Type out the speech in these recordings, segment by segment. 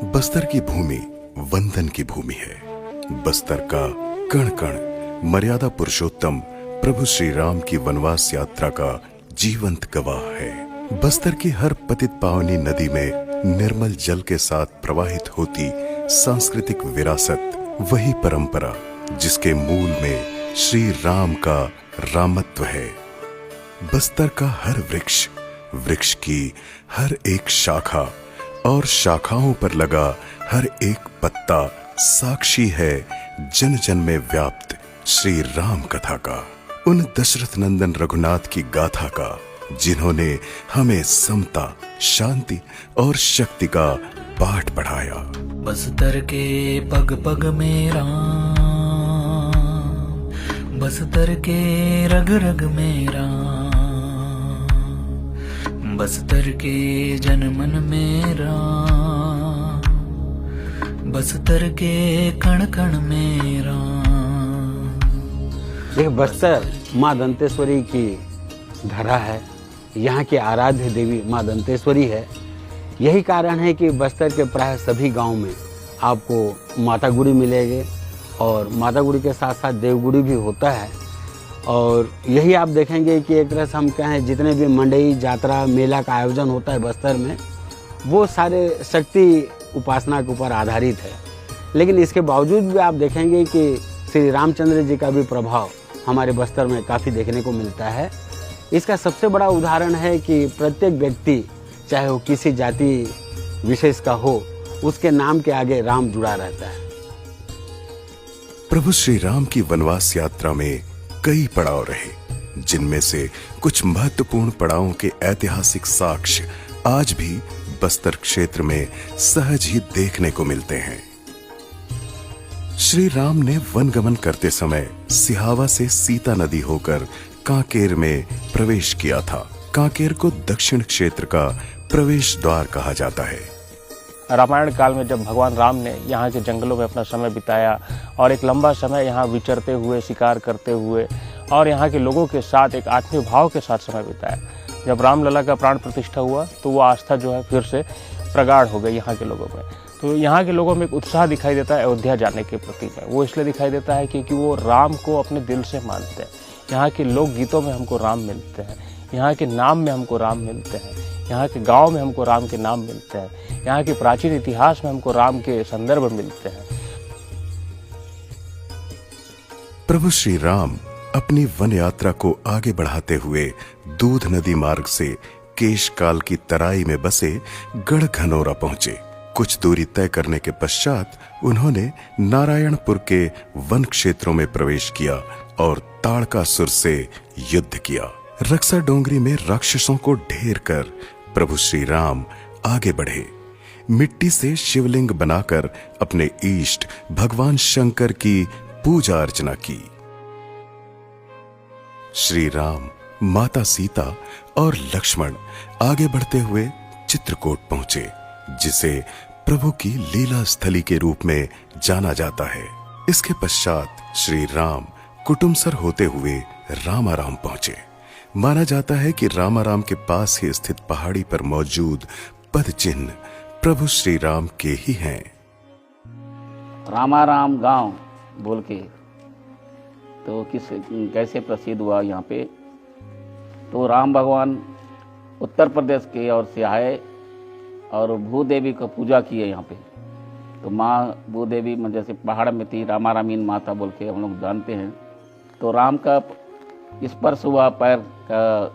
बस्तर की भूमि वंदन की भूमि है। बस्तर का कण कण मर्यादा पुरुषोत्तम प्रभु श्री राम की वनवास यात्रा का जीवंत गवाह है। बस्तर की हर पतित पावनी नदी में निर्मल जल के साथ प्रवाहित होती सांस्कृतिक विरासत, वही परंपरा जिसके मूल में श्री राम का रामत्व है। बस्तर का हर वृक्ष, वृक्ष की हर एक शाखा और शाखाओं पर लगा हर एक पत्ता साक्षी है जन जन में व्याप्त श्री राम कथा का, उन दशरथ नंदन रघुनाथ की गाथा का, जिन्होंने हमें समता, शांति और शक्ति का पाठ पढ़ाया। बस्तर के पग पग में राम, बस्तर के रग रग में राम, बस्तर के जन मन में राम, बस्तर के कण कण में राम। यह बस्तर माँ दंतेश्वरी की धरा है। यहाँ की आराध्य देवी माँ दंतेश्वरी है। यही कारण है कि बस्तर के प्राय सभी गांव में आपको माता गुड़ी मिलेंगे और माता गुड़ी के साथ साथ देवगुड़ी भी होता है। और यही आप देखेंगे कि एक तरह से हम कहें जितने भी मंडई, जात्रा, मेला का आयोजन होता है बस्तर में, वो सारे शक्ति उपासना के ऊपर आधारित है। लेकिन इसके बावजूद भी आप देखेंगे कि श्री रामचंद्र जी का भी प्रभाव हमारे बस्तर में काफ़ी देखने को मिलता है। इसका सबसे बड़ा उदाहरण है कि प्रत्येक व्यक्ति, चाहे वो किसी जाति विशेष का हो, उसके नाम के आगे राम जुड़ा रहता है। प्रभु श्री राम की वनवास यात्रा में कई पड़ाव रहे, जिनमें से कुछ महत्वपूर्ण पड़ावों के ऐतिहासिक साक्ष्य आज भी बस्तर क्षेत्र में सहज ही देखने को मिलते हैं। श्री राम ने वनगमन करते समय सिहावा से सीता नदी होकर कांकेर में प्रवेश किया था। कांकेर को दक्षिण क्षेत्र का प्रवेश द्वार कहा जाता है। रामायण काल में जब भगवान राम ने यहाँ के जंगलों में अपना समय बिताया और एक लंबा समय यहाँ विचरते हुए, शिकार करते हुए और यहाँ के लोगों के साथ एक आत्मीय भाव के साथ समय बिताया, जब रामलला का प्राण प्रतिष्ठा हुआ तो वो आस्था जो है फिर से प्रगाढ़ हो गई यहाँ के लोगों में। तो यहाँ के लोगों में एक उत्साह दिखाई देता है अयोध्या जाने के प्रति में। वो इसलिए दिखाई देता है क्योंकि वो राम को अपने दिल से मानते हैं। यहाँ के लोक गीतों में हमको राम मिलते हैं, यहाँ के नाम में हमको राम मिलते हैं, यहाँ के गांव में हमको राम के नाम मिलते हैं, यहाँ के प्राचीन इतिहास में हमको राम के संदर्भ मिलते हैं। प्रभु श्री राम अपनी वन यात्रा को आगे बढ़ाते हुए दूध नदी मार्ग से केशकाल की तराई में बसे गढ़ घनौरा पहुंचे। कुछ दूरी तय करने के पश्चात उन्होंने नारायणपुर के वन क्षेत्रों में प्रवेश किया और ताड़कासुर से युद्ध किया। रक्सा डोंगरी में राक्षसों को ढेर कर प्रभु श्री राम आगे बढ़े। मिट्टी से शिवलिंग बनाकर अपने इष्ट भगवान शंकर की पूजा अर्चना की। श्री राम, माता सीता और लक्ष्मण आगे बढ़ते हुए चित्रकूट पहुंचे, जिसे प्रभु की लीला स्थली के रूप में जाना जाता है। इसके पश्चात श्री राम कुटुमसर होते हुए रामाराम पहुंचे। माना जाता है कि रामाराम के पास ही स्थित पहाड़ी पर मौजूद पद चिन्ह प्रभु श्री राम के ही हैं। रामाराम गांव बोल के तो कैसे प्रसिद्ध हुआ यहाँ पे, तो राम भगवान उत्तर प्रदेश के ओर से आए और भूदेवी को पूजा किए यहाँ पे। तो माँ भूदेवी जैसे पहाड़ में थी, रामारामीन माता बोल के हम लोग जानते हैं। तो राम का स्पर्श हुआ, पैर का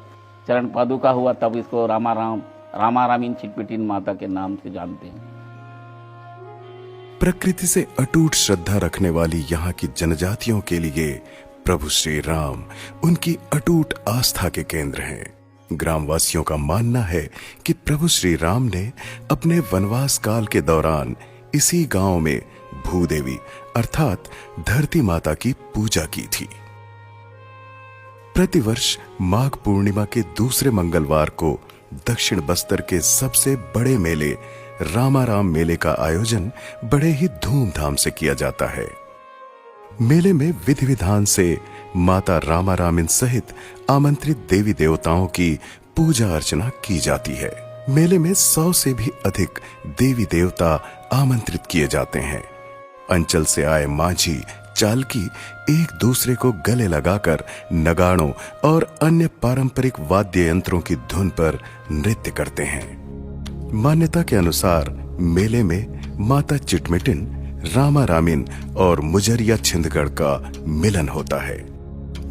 चरण पादुका हुआ, तब इसको रामारामीन छिटपिटीन माता के नाम से जानते हैं। प्रकृति से अटूट श्रद्धा रखने वाली यहाँ की जनजातियों के लिए प्रभु श्री राम उनकी अटूट आस्था के केंद्र हैं। ग्रामवासियों का मानना है कि प्रभु श्री राम ने अपने वनवास काल के दौरान इसी गांव में भूदेवी अर्थात धरती माता की पूजा की थी। प्रतिवर्ष माघ पूर्णिमा के दूसरे मंगलवार को दक्षिण बस्तर के सबसे बड़े मेले रामाराम मेले का आयोजन बड़े ही धूमधाम से किया जाता है। मेले में विधि विधान से माता रामारामिन सहित आमंत्रित देवी देवताओं की पूजा अर्चना की जाती है। मेले में 100 से भी अधिक देवी देवता आमंत्रित किए जाते हैं। अंचल से आए माझी चालकी एक दूसरे को गले लगाकर नगाड़ों और अन्य पारंपरिक वाद्य यंत्रों की धुन पर नृत्य करते हैं। मान्यता के अनुसार मेले में माता चिटमिटिन, रामा रामिन और मुजरिया छिंदगढ़ का मिलन होता है।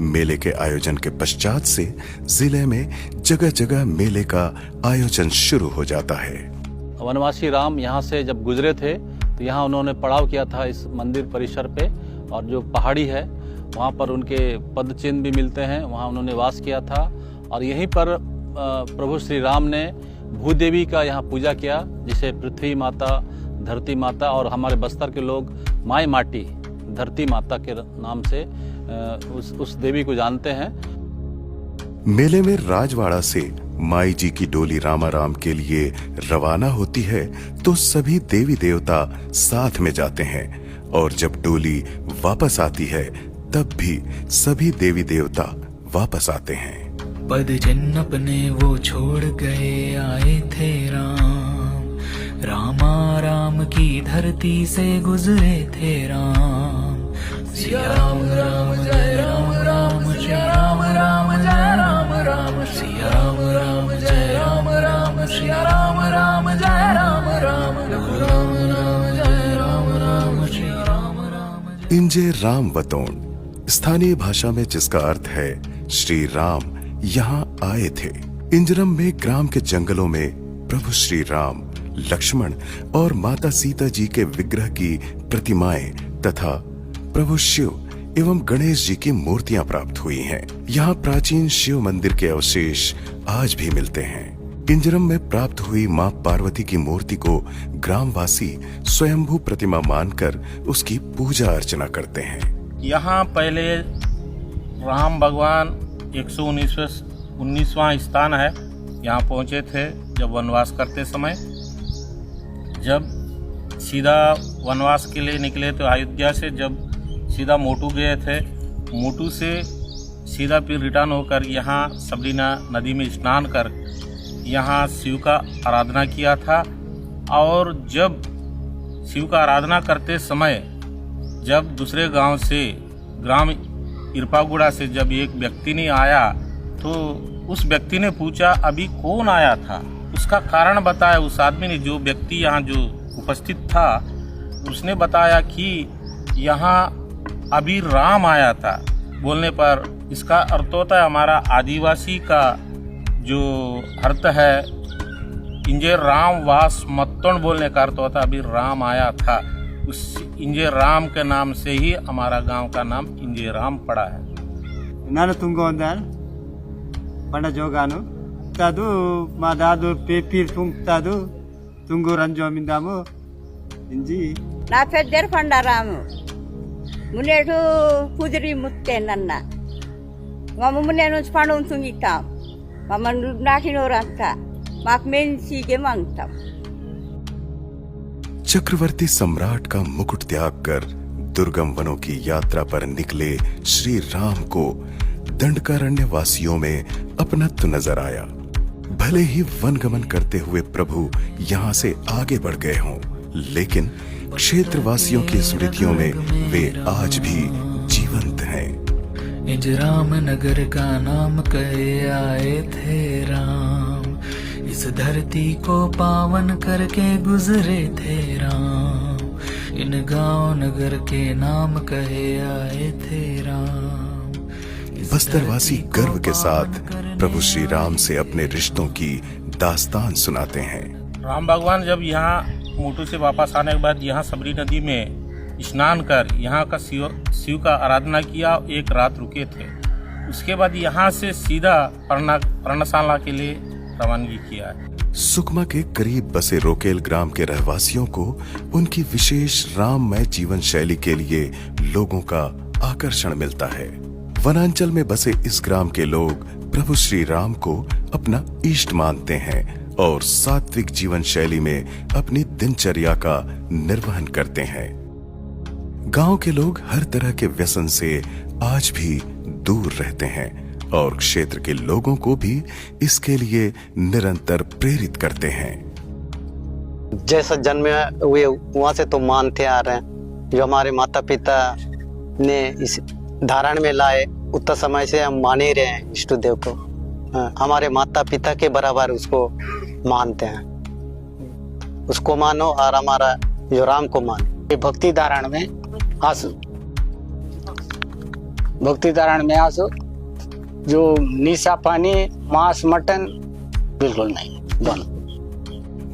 मेले के आयोजन के पश्चात से जिले में जगह जगह मेले का आयोजन शुरू हो जाता है। वनवासी राम यहाँ से जब गुजरे थे तो यहाँ उन्होंने पड़ाव किया था इस मंदिर परिसर पे, और जो पहाड़ी है वहाँ पर उनके पद चिन्ह भी मिलते हैं, वहाँ उन्होंने वास किया था। और यहीं पर प्रभु श्री राम ने भूदेवी का यहाँ पूजा किया, जिसे पृथ्वी माता, धरती माता और हमारे बस्तर के लोग माई माटी, धरती माता के नाम से उस देवी को जानते हैं। मेले में राजवाड़ा से माई जी की डोली रामाराम के लिए रवाना होती है तो सभी देवी देवता साथ में जाते हैं, और जब डोली वापस आती है तब भी सभी देवी देवता वापस आते हैं। पद चिन्ह अपने वो छोड़ गए आए थे राम, रामा राम की धरती से गुजरे थे राम। सिया राम राम जय राम राम, श्री राम राम जय राम राम, सिया राम राम जय राम राम, श्री राम राम जय राम राम, राम राम जय राम राम, श्री राम राम। इंजे राम वतोन स्थानीय भाषा में जिसका अर्थ है श्री राम यहाँ आए थे। इंजरम में ग्राम के जंगलों में प्रभु श्री राम, लक्ष्मण और माता सीता जी के विग्रह की प्रतिमाएं तथा प्रभु शिव एवं गणेश जी की मूर्तियां प्राप्त हुई हैं। यहाँ प्राचीन शिव मंदिर के अवशेष आज भी मिलते हैं। इंजरम में प्राप्त हुई मां पार्वती की मूर्ति को ग्रामवासी स्वयंभू प्रतिमा मानकर उसकी पूजा अर्चना करते हैं। यहाँ पहले राम भगवान 119वां स्थान है, यहाँ पहुँचे थे जब वनवास करते समय। जब सीधा वनवास के लिए निकले तो अयोध्या से जब सीधा मोटू गए थे, मोटू से सीधा फिर रिटर्न होकर यहाँ सबरीना नदी में स्नान कर यहाँ शिव का आराधना किया था। और जब शिव का आराधना करते समय जब दूसरे गांव से, ग्राम इरपागुड़ा से जब एक व्यक्ति ने आया तो उस व्यक्ति ने पूछा अभी कौन आया था, उसका कारण बताया। उस आदमी ने, जो व्यक्ति यहाँ जो उपस्थित था, उसने बताया कि यहाँ अभी राम आया था। बोलने पर इसका अर्थ होता है, हमारा आदिवासी का जो अर्थ है इंजे राम वास मत्तोण बोलने का अर्थ होता है अभी राम आया था। उस इंजे राम के नाम से ही हमारा गांव का नाम इंजे राम पड़ा है। नानु ತುಂಗೋಂದನ್ ಪಂಡ ಜೋಗಾನು ತಾದು ಮಾ ದಾದು ಪೇಪೀರ್ ತುಂಗ್ತಾದು ತುಂಗು ರಂಜೋ ಮಿಂದಾಮು ಇಂಜಿ నా పెద్దరు పండారాము మునేటు పుదిరి ముత్తే నన్న మమ్మ మునే నుంచి పండు తుంగితాం మమ్మల్ని నాకినోరంతా మాకు మెన్సిగే మంగతాం। चक्रवर्ती सम्राट का मुकुट त्याग कर दुर्गम वनों की यात्रा पर निकले श्री राम को दंडकारण्य वासियों में अपनत्व नजर आया। भले ही वनगमन करते हुए प्रभु यहाँ से आगे बढ़ गए हों, लेकिन क्षेत्रवासियों की स्मृतियों में वे आज भी जीवंत हैं। इंजराम नगर का नाम कहे आए थे राम, इस धरती को पावन करके गुजरे थे राम। इन गांव नगर के नाम कहे आए थे राम। बस्तरवासी गर्व के साथ प्रभु श्री राम से अपने रिश्तों की दास्तान सुनाते हैं। राम भगवान जब यहाँ मोटू से वापस आने के बाद यहाँ सबरी नदी में स्नान कर यहाँ का शिव का आराधना किया, एक रात रुके थे। उसके बाद यहाँ से सीधा पर्णशाला के लिए रवानगी किया है। सुकमा के करीब बसे रोकेल ग्राम के रहवासियों को उनकी विशेष राममय जीवन शैली के लिए लोगों का आकर्षण मिलता है। वनांचल में बसे इस ग्राम के लोग प्रभु श्री राम को अपना इष्ट मानते हैं और सात्विक जीवन शैली में अपनी दिनचर्या का निर्वहन करते हैं। गांव के लोग हर तरह के व्यसन से आज भी दूर रहते हैं और क्षेत्र के लोगों को भी इसके लिए निरंतर प्रेरित करते हैं। जैसा जन्मे हुए वहाँ से तो मानते आ रहे हैं। जो हमारे माता पिता ने इस धारण में लाए उतना समय से हम मान ही रहे हैं इष्ट देव को। हमारे माता पिता के बराबर उसको मानते हैं। उसको मानो और हमारा जो राम को मानो। भक्ति धारण में आंसू, भक्ति धारण में आंसू, जो नीसा पानी मांस मटन बिल्कुल नहीं, दोनों।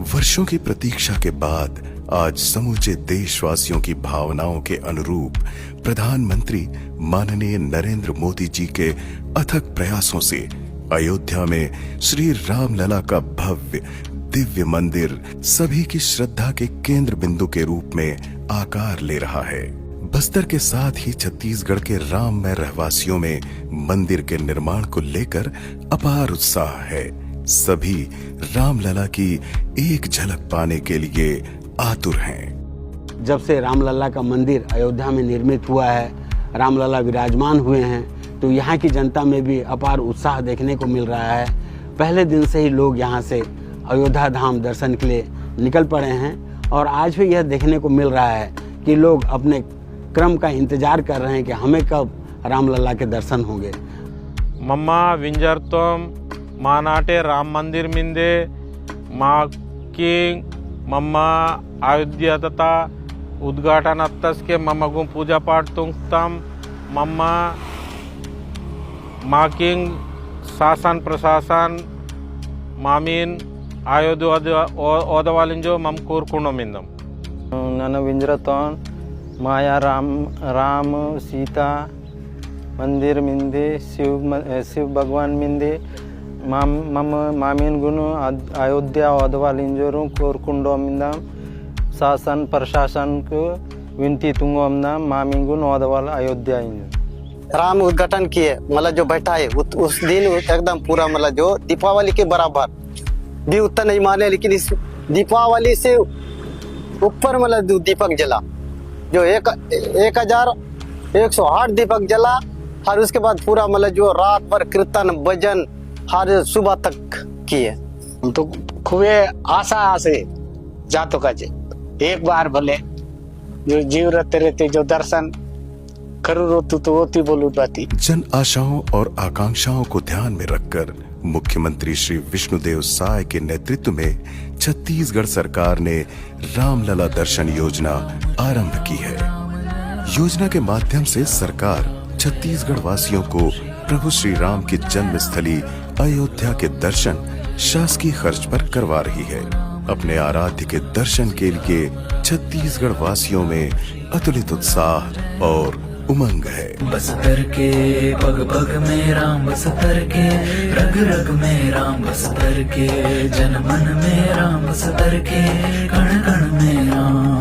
वर्षों की प्रतीक्षा के बाद आज समूचे देशवासियों की भावनाओं के अनुरूप प्रधानमंत्री माननीय नरेंद्र मोदी जी के अथक प्रयासों से अयोध्या में श्री रामलला का भव्य दिव्य मंदिर सभी की श्रद्धा के केंद्र बिंदु के रूप में आकार ले रहा है। बस्तर के साथ ही छत्तीसगढ़ के राममय रहवासियों में मंदिर के निर्माण को लेकर अपार उत्साह है। सभी रामलला की एक झलक पाने के लिए आतुर हैं। जब से रामलला का मंदिर अयोध्या में निर्मित हुआ है, रामलला विराजमान हुए हैं, तो यहाँ की जनता में भी अपार उत्साह देखने को मिल रहा है। पहले दिन से ही लोग यहाँ से अयोध्या धाम दर्शन के लिए निकल पड़े हैं और आज भी यह देखने को मिल रहा है कि लोग अपने क्रम का इंतजार कर रहे हैं कि हमें कब रामलला के दर्शन होंगे। मम्मा विंजरतोम मानाटे राम मंदिर मिंदे माँ किंग मम्मा अयोध्या तथा उद्घाटन अत्तस के मम्मा को पूजा पाठ तुंगतम मम्मा माँ किंग शासन प्रशासन मामीन अयोध्या ओदवालिंजो मम कोरकुंडो मिंदम नन विंजरतोन माया राम सीता मंदिर मिंदे शिव भगवान मिंदे मम मामीन गुनु अयोध्या ओदवालिंजोरु कोरकुंडो मिंदम शासन प्रशासन को विनती तुंगो मिंदम मामीन गुनु ओदवाल अयोध्या राम उद्घाटन किए मतलब जो बैठा है उस दिन एकदम पूरा मतलब जो दीपावली के बराबर भी उतना नहीं माने, लेकिन इस दीपावली से ऊपर मतलब दीपक जला जो 1108 दीपक जला। और उसके बाद पूरा मतलब जो रात भर कीर्तन भजन हर सुबह तक किए। हम तो खूबे आशा से जातो का एक बार भले जो जीव रहते रहते जो दर्शन करू रोतु तो होती बोलू पाती। जन आशाओं और आकांक्षाओं को ध्यान में रखकर मुख्यमंत्री श्री विष्णुदेव साय के नेतृत्व में छत्तीसगढ़ सरकार ने रामलला दर्शन योजना आरंभ की है। योजना के माध्यम से सरकार छत्तीसगढ़ वासियों को प्रभु श्री राम की जन्मस्थली अयोध्या के दर्शन शासकीय खर्च पर करवा रही है। अपने आराध्य के दर्शन के लिए छत्तीसगढ़ वासियों में अतुलित उत्साह और उमंग है। बस्तर के पग पग में राम, बस्तर के रग रग में राम, बस्तर के जन मन में राम, बस्तर के कण कण में राम।